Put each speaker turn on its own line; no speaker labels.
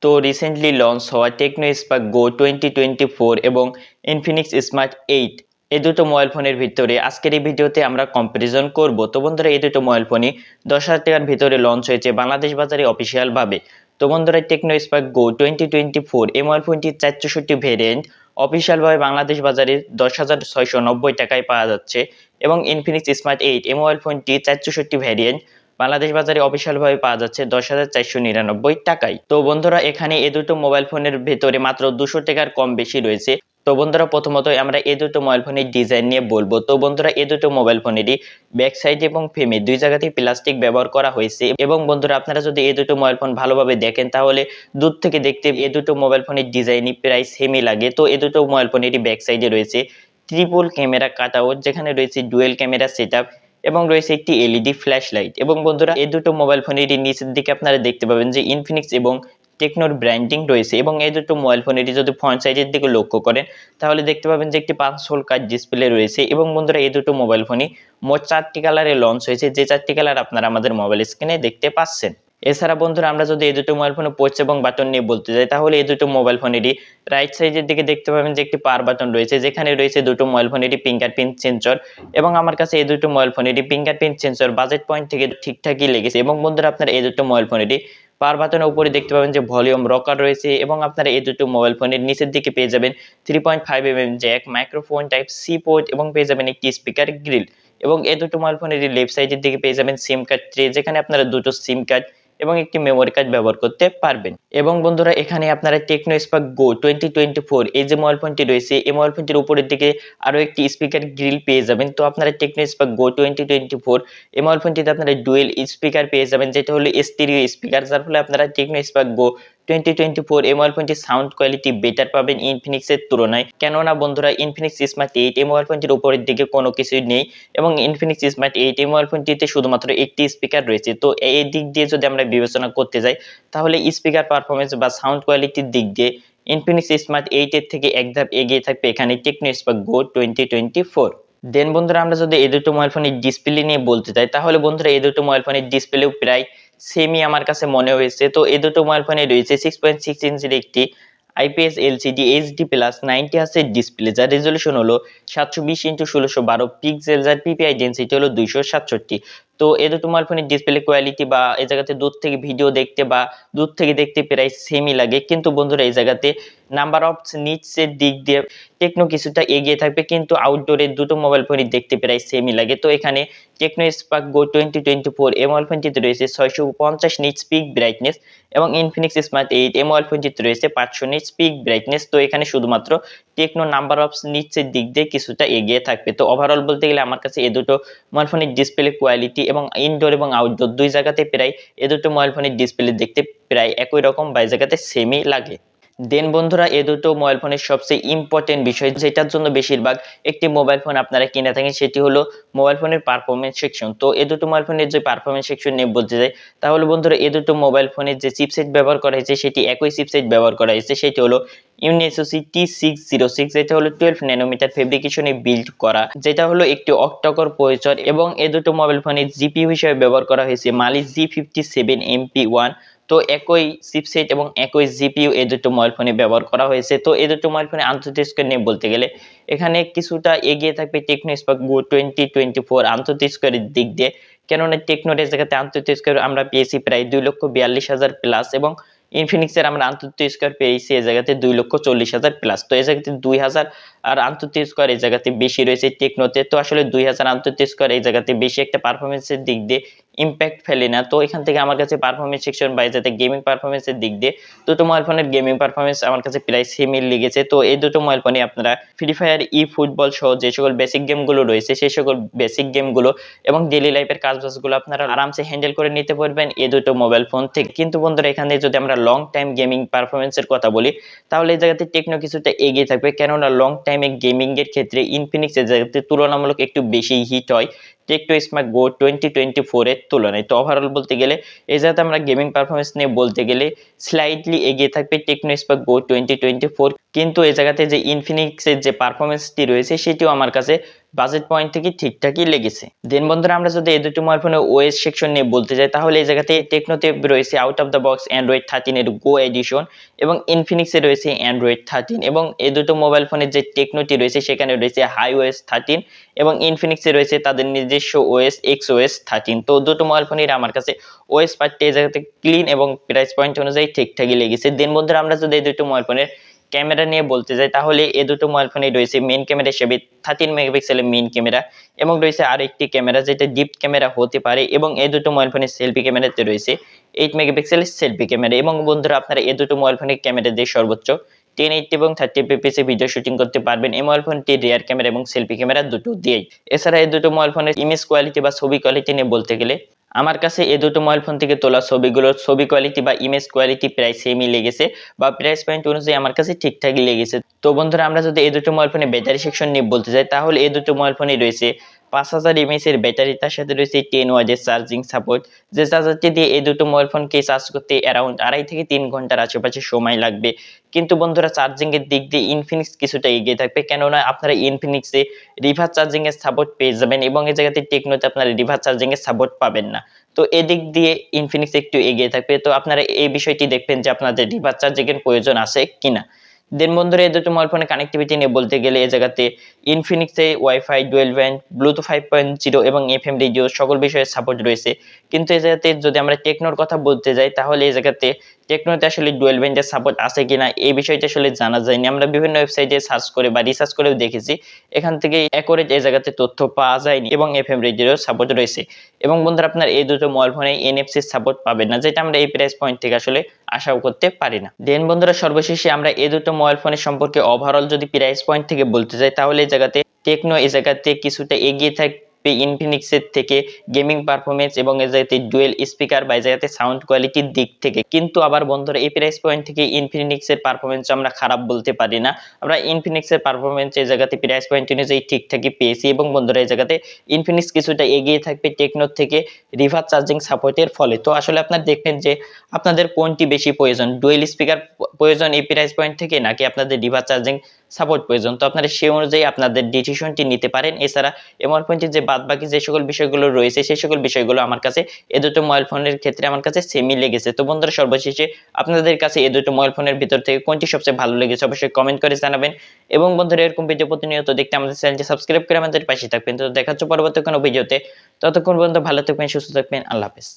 তো recently launch হওয়া Tecno Spark গো 2024 এবং ইনফিনিক্স স্মার্ট 8 এই দুটো মোবাইল ফোনের ভিতরে আজকের এই ভিডিওতে আমরা কম্পারিজন করব। তো বন্ধুরা, এই দুটো মোবাইল ফোনই 10,000 টাকার ভিতরে লঞ্চ হয়েছে বাংলাদেশ বাজারে অফিসিয়াল ভাবে। তো বন্ধুরা, টেকনো স্পার্ক গো 2024 এই মোবাইল ফোনটির 464 ভেরিয়েন্ট অফিসিয়াল ভাবে বাংলাদেশ বাজারে 10,690 টাকায় পাওয়া যাচ্ছে এবং ইনফিনিক্স স্মার্ট 8 এই মোবাইল ফোনটি 464 ভেরিয়েন্ট বাংলাদেশ বাজারে অফিসিয়াল ভাবে পাওয়া যাচ্ছে 10,499 টাকায়। তো বন্ধুরা, এখানে এই দুটো মোবাইল ফোনের ভেতরে মাত্র 200 টাকার কম বেশি রয়েছে। তো বন্ধুরা, প্রথমত আমরা এই দুটো মোবাইল ফোনের ডিজাইন নিয়ে বলবো। তো বন্ধুরা, এই দুটো মোবাইল ফোনেরই ব্যাক সাইড এবং ফ্রেমে দুই জায়গাতেই প্লাস্টিক ব্যবহার করা হয়েছে এবং বন্ধুরা, আপনারা যদি এই দুটো মোবাইল ফোন ভালোভাবে দেখেন তাহলে দূর থেকে দেখতে এই দুটো মোবাইল ফোনের ডিজাইনই প্রায় সেমই লাগে। তো এই দুটো মোবাইল ফোনেরই ব্যাক সাইডে রয়েছে ট্রিপল ক্যামেরা কাটআউট, যেখানে রয়েছে ডুয়েল ক্যামেরা সেটআপ এবং রয়েছে একটি এলইডি ফ্ল্যাশ লাইট। এবং বন্ধুরা, এই দুটো মোবাইল ফোনেরই নিচের দিকে আপনারা দেখতে পাবেন যে ইনফিনিক্স এবং টেকনোর ব্র্যান্ডিং রয়েছে এবং এই দুটো মোবাইল ফোনেরই যদি ফ্রন্ট সাইডের দিকে লক্ষ্য করেন তাহলে দেখতে পাবেন যে একটি 5 হোল কাট ডিসপ্লে রয়েছে। এবং বন্ধুরা, এই দুটো মোবাইল ফোনই মোট 4টি কালারে লঞ্চ হয়েছে, যে 4টি কালার আপনারা আমাদের মোবাইল স্ক্রিনে দেখতে পাচ্ছেন। এছাড়া বন্ধুরা, আমরা যদি এই দুটো মোবাইল ফোনে পোর্টস এবং বাটন নিয়ে বলতে যাই তাহলে এই দুটো মোবাইল ফোনেরই রাইট সাইডের দিকে দেখতে পাবেন যে একটি পাওয়ার বাটন রয়েছে, যেখানে রয়েছে দুটো মোবাইল ফোনেরই ফিঙ্গারপ্রিন্ট সেন্সর। এবং আমার কাছে এই দুটো মোবাইল ফোনেরই ফিঙ্গারপ্রিন্ট সেন্সর বাজেট পয়েন্ট থেকে ঠিকঠাকই লেগেছে। এবং বন্ধুরা, আপনারা এই দুটো মোবাইল ফোনেরই পাওয়ার বাটনের উপরে দেখতে পাবেন যে ভলিউম রকার রয়েছে এবং আপনারা এই দুটো মোবাইল ফোনের নিচের দিকে পেয়ে যাবেন 3.5mm jack, microphone type C port এবং পেয়ে যাবেন একটি স্পিকার গ্রিল। এবং এই দুটো মোবাইল ফোনের লেফট সাইডের দিকে পেয়ে যাবেন সিম কার্ড ট্রে, যেখানে আপনারা দুটো সিম কার্ড এবং একটি মেমোরি কার্ড ব্যবহার করতে পারবেন। এবং বন্ধুরা, এখানে আপনারা টেকনো স্পার্ক গো 2024 এই যে মোবাইল ফোনটি রয়েছে এই মোবাইল ফোনটির উপরের দিকে আরো একটি স্পিকার গ্রিল পেয়ে যাবেন। তো আপনারা টেকনো স্পার্ক গো 2024 এই মোবাইল ফোনটিতে আপনারা ডুয়েল স্পিকার পেয়ে যাবেন, যেটা হলো স্টেরিও স্পিকার, যার ফলে আপনারা টেকনো স্পার্ক গো 2024 এই মোবাইল ফোনটির সাউন্ড কোয়ালিটি বেটার পাবেন ইনফিনিক্সের তুলনায়। কেননা বন্ধুরা, ইনফিনিক্স স্মার্ট 8 এই মোবাইল ফোনটির উপরের দিকে কোনো কিছুই নেই এবং ইনফিনিক্স স্মার্ট 8 এই মোবাইল ফোনটিতে শুধুমাত্র একটি স্পিকার রয়েছে। তো এই দিক দিয়ে যদি আমরা বিবেচনা করতে যাই তাহলে স্পিকার পারফরমেন্স বা সাউন্ড কোয়ালিটির দিক দিয়ে ইনফিনিক্স স্মার্ট 8 এর থেকে এক ধাপ এগিয়ে থাকবে এখানে টেকনো স্পার্ক গো 2024। দেন বন্ধুরা, আমরা যদি এই দুটো মোবাইল ফোনের ডিসপ্লে নিয়ে বলতে চাই তাহলে বন্ধুরা, এই দুটো মোবাইল ফোনের ডিসপ্লেও প্রায় সেমই আমার কাছে মনে হয়েছে। তো এই দুটো মোবাইল ফোনে রয়েছে 6.6 ইঞ্চির একটি আইপিএস এলসিডি এইচডি প্লাস 90 হার্টজের ডিসপ্লে, যার রেজলিউশন হলো 720x1612 পিক্সেল, যার পিপিআই ডেনসিটি হলো 267। তো এই দুটো মোবাইল ফোনের ডিসপ্লে কোয়ালিটি বা এই জায়গাতে দূর থেকে ভিডিও দেখতে বা দূর থেকে দেখতে প্রায় সেমই লাগে, কিন্তু বন্ধুরা এই জায়গাতে নাম্বার অফ নিটসের দিক দিয়ে টেকনো কিছুটা এগিয়ে থাকবে, কিন্তু আউটডোরের দুটো মোবাইল ফোনই দেখতে প্রায় সেমই লাগে। তো এখানে টেকনো স্পার্ক গো 2024 এই মোবাইল ফোনটিতে রয়েছে 650 নিটস পিক ব্রাইটনেস এবং ইনফিনিক্স স্মার্ট 8 এই মোবাইল ফোনটিতে রয়েছে 500 নিটস পিক ব্রাইটনেস। তো এখানে শুধুমাত্র টেকনো নাম্বার অফ নিটসের দিক দিয়ে কিছুটা এগিয়ে থাকবে। তো ওভারঅল বলতে গেলে আমার কাছে এই দুটো মোবাইল ফোনের ডিসপ্লে কোয়ালিটি এবং ইনডোর এবং আউটডোর দুই জায়গাতে প্রায় এই দুটো মোবাইল ফোনের ডিসপ্লে দেখতে প্রায় একই রকম বা এই জায়গাতে সেমই লাগে। দেন বন্ধুরা, এই দুটো মোবাইল ফোনের সবচেয়ে ইম্পর্টেন্ট বিষয় যেটার জন্য বেশিরভাগ একটি মোবাইল ফোন আপনারা কিনে থাকেন সেটি হলো মোবাইল ফোনের পারফরমেন্স সেকশন। তো এই দুটো মোবাইল ফোনের যে পারফরমেন্স সেকশন নিয়ে বলতে যাই তাহলে বন্ধুরা, এই দুটো মোবাইল ফোনের যে চিপসেট ব্যবহার করা হয়েছে সেটি একই চিপসেট ব্যবহার করা হয়েছে, সেটি হলো ইউনিএসওসি T606, যেটা হলো 12 ন্যানোমিটার ফেব্রিকেশনে বিল্ড করা, যেটা হলো একটি অক্টাকোর প্রসেসর। এবং এই দুটো মোবাইল ফোনের জিপিইউ হিসেবে ব্যবহার করা হয়েছে মালি G57MP1। তো একই চিপসেট এবং একই জিপিইউ এই দুটো মোবাইল ফোনে ব্যবহার করা হয়েছে। তো এই দুটো মোবাইল ফোনে আন্তর্জাতিক স্কোর নিয়ে বলতে গেলে এখানে কিছুটা এগিয়ে থাকবে টেকনো স্পার্ক গো 2024 আন্তর্জাতিক স্কোরের দিক দিয়ে, কেননা টেকনোর জায়গাতে আন্তর্জাতিক স্কোর আমরা পেয়েছি প্রায় 2,42,000 প্লাস এবং ইনফিনিক্সের আমরা আন্তর্জাতিক স্কোর পেয়েছি এই জায়গাতে 2,40,000 প্লাস। তো এই জায়গাতে 2,000 আর আন্তর্জাতিক স্কোর এই জায়গাতে বেশি রয়েছে টেকনোতে। তো আসলে 2,000 আন্তর্জাতিক স্কোর এই জায়গাতে বেশি একটা পারফরমেন্সের দিক দিয়ে ইম্প্যাক্ট ফেলে না। তো এখান থেকে আমার কাছে পারফরমেন্স সেকশন বা যাতে গেমিং পারফরমেন্সের দিক দিয়ে দুটো মোবাইল ফোনের গেমিং পারফরমেন্স আমার কাছে প্রায় সেমই লেগেছে। তো এই দুটো মোবাইল ফোনে আপনারা ফ্রি ফায়ার, ই ফুটবল সহ যে সকল বেসিক গেমগুলো রয়েছে সেই সকল বেসিক গেমগুলো এবং ডেইলি লাইফের কাজবাজগুলো আপনারা আরামসে হ্যান্ডেল করে নিতে পারবেন এই দুটো মোবাইল ফোন থেকে। কিন্তু বন্ধুরা, এখানে যদি আমরা লং টাইম গেমিং পারফরমেন্সের কথা বলি তাহলে এই জায়গাতে টেকনো কিছুটা এগিয়ে থাকবে, কেননা লং টাইমে গেমিং এর ক্ষেত্রে ইনফিনিক্স এর জায়গাতে তুলনামূলক একটু বেশি হিট হয় টেকনো স্পার্ক গো 2024 এর তুলনায়। তো ওভারঅল বলতে গেলে এই জায়গাতে আমরা গেমিং পারফরমেন্স নিয়ে বলতে গেলে স্লাইটলি এগিয়ে থাকবে টেকনো স্পার্ক গো 2024, কিন্তু এই জায়গাতে যে ইনফিনিক্স এর যে পারফরমেন্সটি রয়েছে সেটিও আমার কাছে বাজেট পয়েন্ট থেকে ঠিকঠাকই লেগেছে। দেন বন্ধুরা আমরা যদি এই দুটো মোবাইল ফোনের ওএস সেকশন নিয়ে বলতে যাই তাহলে এই জায়গাতে টেকনোতে রয়েছে out of the box Android 13 এর গো এডিশন এবং ইনফিনিক্সে রয়েছে অ্যান্ড্রয়েড 13 এবং এই দুটো মোবাইল ফোনের যে টেকনোটি রয়েছে সেখানে রয়েছে হাই ওএস 13 এবং ইনফিনিক্সে রয়েছে তাদের নিজস্ব ওএস এক্স ওএস 13। তো দুটো মোবাইল ফোনের আমার কাছে ওএস পার্টটি এই জায়গাতে ক্লিন এবং প্রাইস পয়েন্ট অনুযায়ী ঠিকঠাকই লেগেছে। দেন বন্ধুরা আমরা যদি এই দুটো মোবাইল ফোনের ক্যামেরা নিয়ে বলতে যাই তাহলে এই দুটো মোবাইল ফোনে রয়েছে মেইন ক্যামেরা হিসেবে 13 মেগাপিক্সেলের মেইন ক্যামেরা এবং রয়েছে আরেকটি ক্যামেরা যেটা ডিপ ক্যামেরা হতে পারে এবং এই দুটো মোবাইল ফোনের সেলফি ক্যামেরাতে রয়েছে 8 মেগাপিক্সেলের সেলফি ক্যামেরা এবং বন্ধুরা আপনারা এই দুটো মোবাইল ফোনের ক্যামেরা দিয়ে সর্বোচ্চ 1080 এবং 30 fps এ ভিডিও শুটিং করতে পারবেন। এই মোবাইল ফোনটি রিয়ার ক্যামেরা এবং সেলফি ক্যামেরা দুটো দিয়েই। এছাড়া এই দুটো মোবাইল ফোনের ইমেজ কোয়ালিটি বা ছবি কোয়ালিটি নিয়ে বলতে গেলে আমার কাছে এই দুটো মোবাইল ফোন থেকে তোলা ছবিগুলোর ছবি কোয়ালিটি বা ইমেজ কোয়ালিটি প্রায় সেমই লেগেছে বা প্রাইস পয়েন্ট অনুযায়ী আমার কাছে ঠিকঠাকই লেগেছে। তো বন্ধুরা আমরা যদি এই দুটো মোবাইল ফোনে ব্যাটারি সেকশন নিয়ে বলতে যাই তাহলে এই দুটো মোবাইল ফোনে রয়েছে 5000 mAh এর ব্যাটারি, তার সাথে রয়েছে 10 ওয়াটের চার্জিং সাপোর্ট। যে চার্জারটি দিয়ে এই দুটো মোবাইল ফোনকে চার্জ করতে অ্যারাউন্ড 2.5 থেকে 3 ঘন্টার আশেপাশে সময় লাগবে। কিন্তু বন্ধুরা চার্জিং এর দিক দিয়ে ইনফিনিক্স কিছুটা এগিয়ে থাকবে, কেননা আপনারা ইনফিনিক্সে রিভার্স চার্জিং এর সাপোর্ট পেয়ে যাবেন এবং এই জায়গাতে টেকনোতে আপনারা রিভার্স চার্জিং এর সাপোর্ট পাবেন না। তো এদিক দিয়ে ইনফিনিক্স একটু এগিয়ে থাকবে। তো আপনারা এই বিষয়টি দেখবেন যে আপনাদের রিভার্স চার্জিং এর প্রয়োজন আছে কিনা। দেন বন্ধুরা এই দুটো মোবাইল ফোনের কানেক্টিভিটি নিয়ে বলতে গেলে এই জায়গাতে ইনফিনিক্সে ওয়াইফাই, ডুয়েল ব্যান্ড, ব্লুটুথ 5.0 এবং এফএম রেডিও সকল বিষয়ে সাপোর্ট রয়েছে। কিন্তু এই জায়গাতে যদি আমরা টেকনোর কথা বলতে যাই তাহলে এই জায়গাতে টেকনোতে আসলে ডুয়েল ব্যান্ডের সাপোর্ট আছে কিনা এই বিষয়টা আসলে জানা যায়নি। আমরা বিভিন্ন ওয়েবসাইটে সার্চ করে বা রিসার্চ করেও দেখেছি, এখান থেকে অ্যাকুরেট এই জায়গাতে তথ্য পাওয়া যায়নি এবং এফএম রেডিওর সাপোর্ট রয়েছে। এবং বন্ধুরা আপনার এই দুটো মোবাইল ফোনে এনএফসি সাপোর্ট পাবেন না, যেটা আমরা এই প্রাইস পয়েন্ট থেকে আসলে আশাও করতে পারি না। দেন বন্ধুরা সর্বশেষে আমরা এই দুটো মোবাইল ফোনের সম্পর্কে ওভারঅল যদি প্রাইস পয়েন্ট থেকে বলতে যাই তাহলে এই জায়গাতে টেকনো এই জায়গাতে কিছুটা এগিয়ে থাকবে ইনফিনিক্সের থেকে গেমিং পারফরমেন্স এবং এই জায়গাতে ডুয়েল স্পিকার বা এই জায়গাতে সাউন্ড কোয়ালিটির দিক থেকে। কিন্তু আবার বন্ধুরা এই প্রাইস পয়েন্ট থেকে ইনফিনিক্সের পারফরমেন্স আমরা খারাপ বলতে পারি না। আমরা ইনফিনিক্সের পারফরমেন্স এই জায়গাতে প্রাইস পয়েন্ট অনুযায়ী ঠিকঠাকই পেয়েছি এবং বন্ধুরা এই জায়গাতে ইনফিনিক্স কিছুটা এগিয়ে থাকবে টেকনোর থেকে রিভার্স চার্জিং সাপোর্টের ফলে। তো আসলে আপনারা দেখবেন যে আপনাদের কোনটি বেশি প্রয়োজন, ডুয়েল স্পিকার প্রয়োজন এই প্রাইস পয়েন্ট থেকে নাকি আপনাদের রিভার্স চার্জিং সাপোর্ট প্রয়োজন। তো আপনারা সেই অনুযায়ী আপনাদের ডিসিশনটি নিতে পারেন। এছাড়া এমন পয়েন্টের যে বাদ বাকি যে সকল বিষয়গুলো রয়েছে সেই সকল বিষয়গুলো আমার কাছে এই দুটো মোবাইল ফোনের ক্ষেত্রে আমার কাছে সেমই লেগেছে। তো বন্ধুরা সর্বশেষে আপনাদের কাছে এই দুটো মোবাইল ফোনের ভিতর থেকে কোনটি সবচেয়ে ভালো লেগেছে অবশ্যই কমেন্ট করে জানাবেন এবং বন্ধুরা এরকম ভিডিও প্রতিনিয়ত দেখতে আমাদের চ্যানেলটি সাবস্ক্রাইব করে আমাদের পাশে থাকবেন। তো দেখা হচ্ছে পরবর্তী কোনো ভিডিওতে, ততক্ষণ পর্যন্ত ভালো থাকবেন, সুস্থ থাকবেন, আল্লাহ হাফেজ।